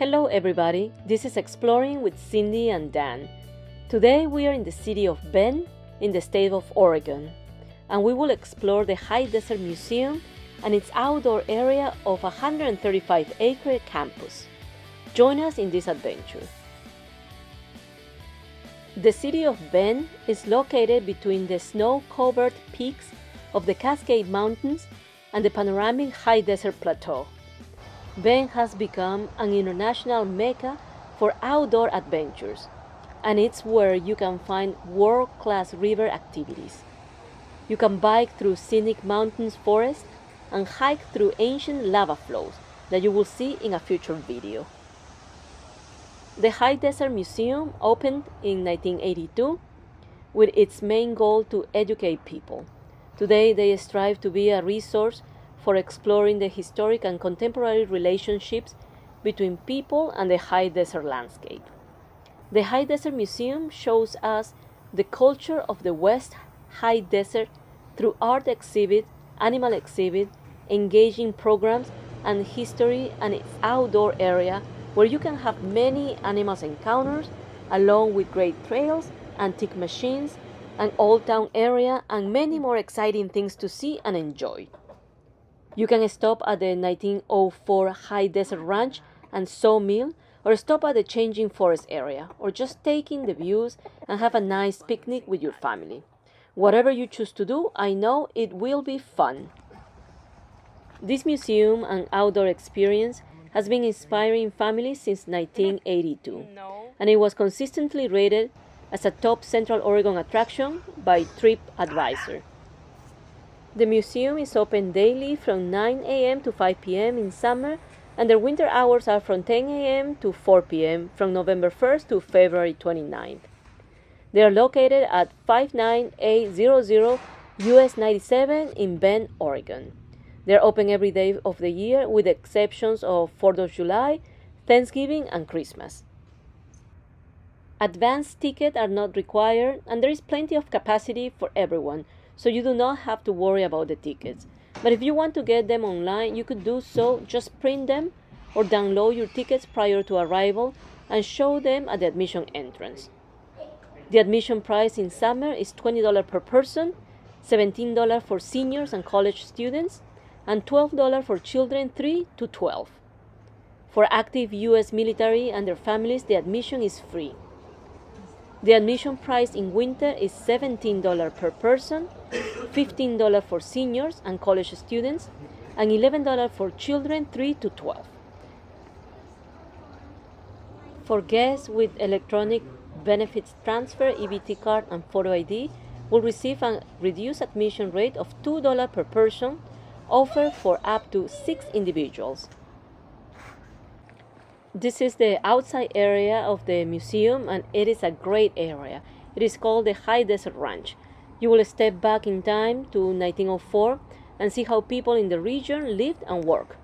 Hello everybody, this is Exploring with Cindy and Dan. Today we are in the city of Bend in the state of Oregon, and we will explore the High Desert Museum and its outdoor area of 135-acre campus. Join us in this adventure. The city of Bend is located between the snow-covered peaks of the Cascade Mountains and the panoramic high desert plateau. Bend has become an international mecca for outdoor adventures, and it's where you can find world-class river activities. You can bike through scenic mountains forests and hike through ancient lava flows that you will see in a future video. The High Desert Museum opened in 1982 with its main goal to educate people. Today they strive to be a resource for exploring the historic and contemporary relationships between people and the high desert landscape. The High Desert Museum shows us the culture of the West High Desert through art exhibit, animal exhibit, engaging programs, and history, and its outdoor area where you can have many animals encounters along with great trails, antique machines, an old town area, and many more exciting things to see and enjoy. You can stop at the 1904 High Desert Ranch and Sawmill, or stop at the changing forest area, or just take in the views and have a nice picnic with your family. Whatever you choose to do, I know it will be fun. This museum and outdoor experience has been inspiring families since 1982, and it was consistently rated as a top Central Oregon attraction by TripAdvisor. The museum is open daily from 9 a.m. to 5 p.m. in summer, and their winter hours are from 10 a.m. to 4 p.m. from November 1st to February 29th. They are located at 59800 US 97 in Bend, Oregon. They are open every day of the year with the exceptions of 4th of July, Thanksgiving, and Christmas. Advanced tickets are not required, and there is plenty of capacity for everyone, so you do not have to worry about the tickets. But if you want to get them online, you could do so. Just print them or download your tickets prior to arrival and show them at the admission entrance. The admission price in summer is $20 per person, $17 for seniors and college students, and $12 for children 3 to 12. For active U.S. military and their families, the admission is free. The admission price in winter is $17 per person, $15 for seniors and college students, and $11 for children 3 to 12. For guests with electronic benefits transfer, EBT card, and photo ID will receive a reduced admission rate of $2 per person, offered for up to 6 individuals. This is the outside area of the museum, and it is a great area. It is called the High Desert Ranch. You will step back in time to 1904 and see how people in the region lived and worked.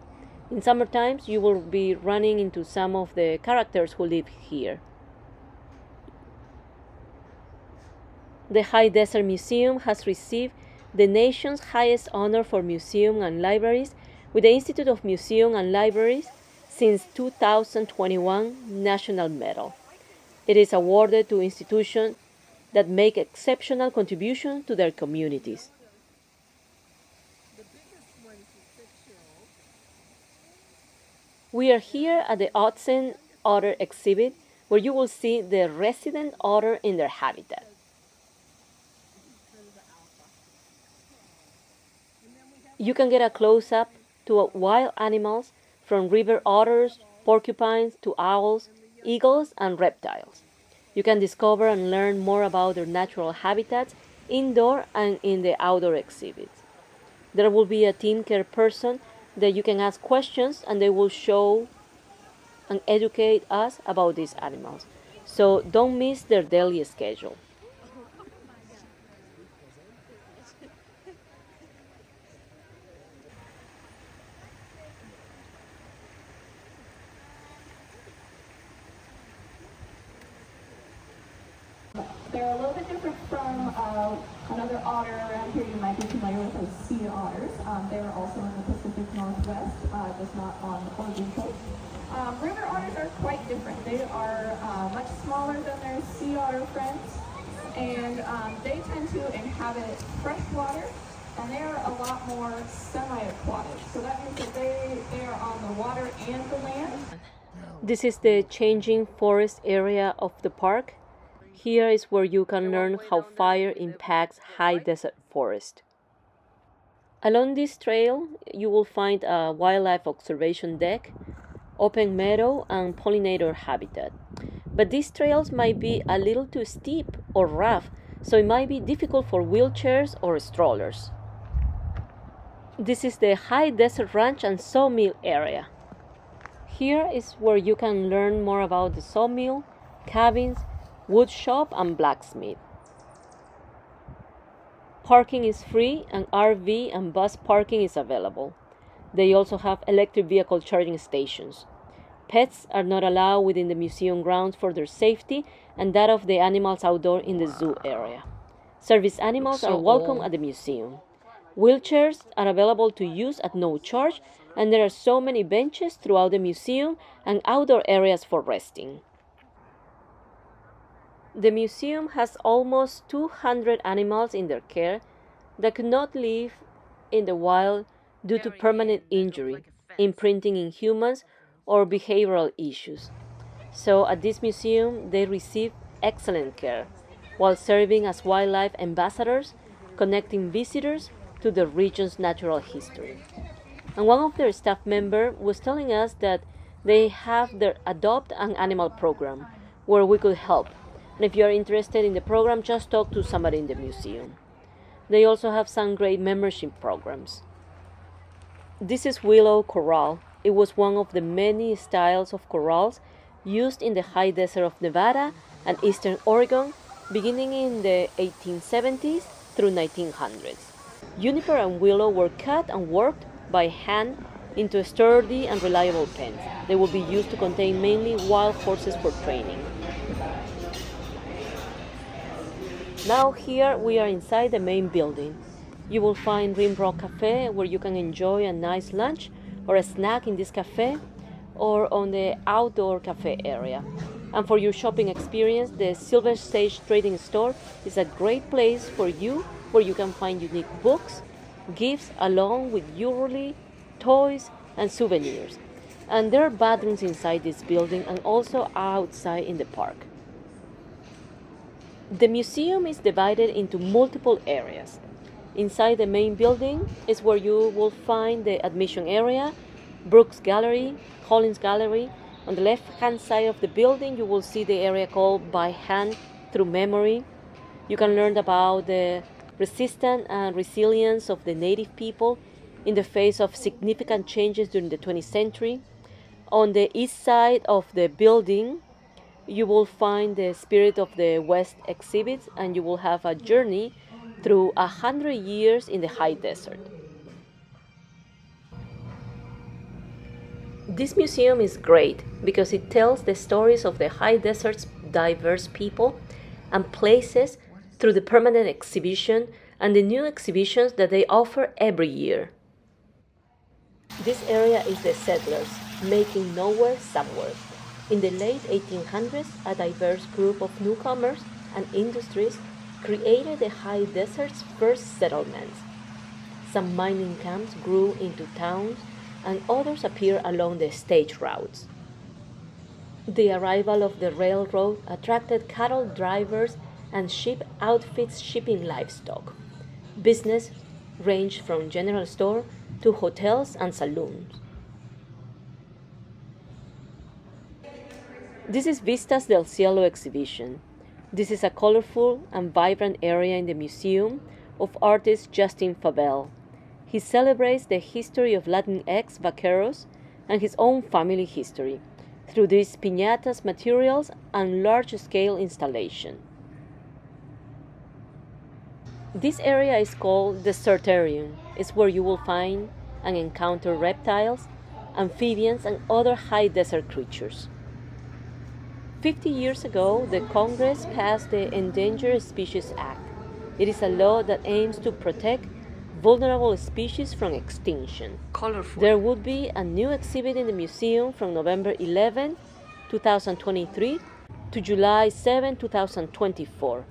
In summer times, you will be running into some of the characters who live here. The High Desert Museum has received the nation's highest honor for museums and libraries with the Institute of Museums and Libraries since 2021 National Medal. It is awarded to institutions that make exceptional contributions to their communities. We are here at the Otter exhibit, where you will see the resident otter in their habitat. You can get a close-up to wild animals from river otters, porcupines, to owls, eagles, and reptiles. You can discover and learn more about their natural habitats indoor and in the outdoor exhibits. There will be a team care person that you can ask questions, and they will show and educate us about these animals. So don't miss their daily schedule. They're a little bit different from another otter around here you might be familiar with as sea otters. They are also in the Pacific Northwest, just not on the Oregon coast. River otters are quite different. They are much smaller than their sea otter friends, and they tend to inhabit fresh water, and they are a lot more semi-aquatic. So that means that they are on the water and the land. This is the changing forest area of the park. Here is where you can learn how fire impacts high desert forest. Along this trail, you will find a wildlife observation deck, open meadow, and pollinator habitat. But these trails might be a little too steep or rough, so it might be difficult for wheelchairs or strollers. This is the High Desert Ranch and Sawmill area. Here is where you can learn more about the sawmill, cabins, wood shop, and blacksmith. Parking is free, and RV and bus parking is available. They also have electric vehicle charging stations. Pets are not allowed within the museum grounds for their safety and that of the animals outdoor in the zoo area. Service animals are welcome at the museum. Wheelchairs are available to use at no charge, and there are so many benches throughout the museum and outdoor areas for resting. The museum has almost 200 animals in their care that could not live in the wild due to permanent injury, imprinting in humans, or behavioral issues. So at this museum, they receive excellent care while serving as wildlife ambassadors, connecting visitors to the region's natural history. And one of their staff members was telling us that they have their Adopt an Animal program where we could help. And if you are interested in the program, just talk to somebody in the museum. They also have some great membership programs. This is willow corral. It was one of the many styles of corrals used in the high desert of Nevada and eastern Oregon beginning in the 1870s through 1900s. Juniper and willow were cut and worked by hand into sturdy and reliable pens. They will be used to contain mainly wild horses for training. Now here we are inside the main building. You will find Rimrock Cafe where you can enjoy a nice lunch or a snack in this cafe or on the outdoor cafe area. And for your shopping experience, the Silver Sage Trading Store is a great place for you where you can find unique books, gifts along with jewelry, toys, and souvenirs. And there are bathrooms inside this building and also outside in the park. The museum is divided into multiple areas. Inside the main building is where you will find the admission area, Brooks Gallery, Collins Gallery. On the left-hand side of the building, you will see the area called By Hand Through Memory. You can learn about the resistance and resilience of the native people in the face of significant changes during the 20th century. On the east side of the building, you will find the Spirit of the West exhibits, and you will have a journey through 100 years in the high desert. This museum is great because it tells the stories of the high desert's diverse people and places through the permanent exhibition and the new exhibitions that they offer every year. This area is the settlers, making nowhere somewhere. In the late 1800s, a diverse group of newcomers and industries created the high desert's first settlements. Some mining camps grew into towns, and others appeared along the stage routes. The arrival of the railroad attracted cattle drivers and ship outfits shipping livestock. Business ranged from general store to hotels and saloons. This is Vistas Delello exhibition. This is a colorful and vibrant area in the museum of artist Justin Fabel. He celebrates the history of Latinx vaqueros and his own family history through these piñatas materials and large-scale installation. This area is called the Cerium. It's where you will find and encounter reptiles, amphibians, and other high desert creatures. 50 years ago, the Congress passed the Endangered Species Act. It is a law that aims to protect vulnerable species from extinction. Colorful. There would be a new exhibit in the museum from November 11, 2023 to July 7, 2024,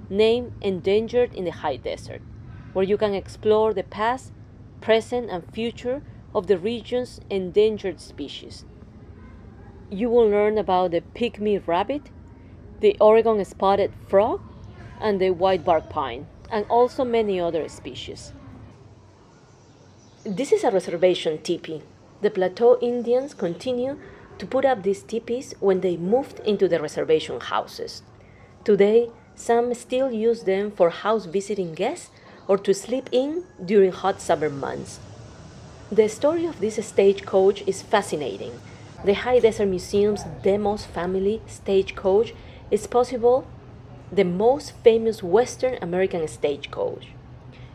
named Endangered in the High Desert, where you can explore the past, present, and future of the region's endangered species. You will learn about the pygmy rabbit, the Oregon spotted frog, and the whitebark pine, and also many other species. This is a reservation tippe. The Plateau Indians continue to put up these tipis when they moved into the reservation houses. Today, some still use them for house visiting guests or to sleep in during hot summer months. The story of this stagecoach is fascinating. The High Desert Museum's Demos family stagecoach is possibly the most famous Western American stagecoach.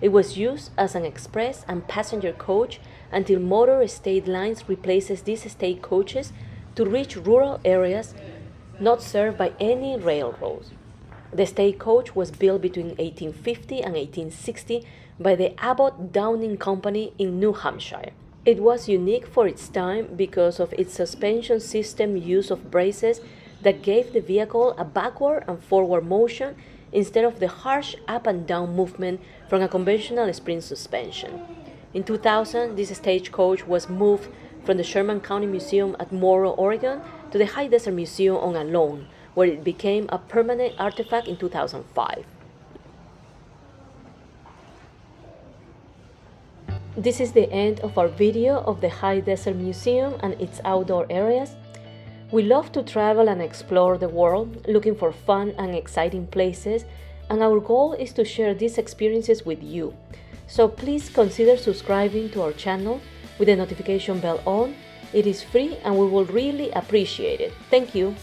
It was used as an express and passenger coach until motor state lines replaces these stagecoaches to reach rural areas not served by any railroads. The stagecoach was built between 1850 and 1860 by the Abbott Downing Company in New Hampshire. It was unique for its time because of its suspension system use of braces that gave the vehicle a backward and forward motion instead of the harsh up and down movement from a conventional spring suspension. In 2000, this stagecoach was moved from the Sherman County Museum at Moro, Oregon, to the High Desert Museum on a loan, where it became a permanent artifact in 2005. This is the end of our video of the High Desert Museum and its outdoor areas. We love to travel and explore the world, looking for fun and exciting places, and our goal is to share these experiences with you. So please consider subscribing to our channel with the notification bell on. It is free and we will really appreciate it. Thank you.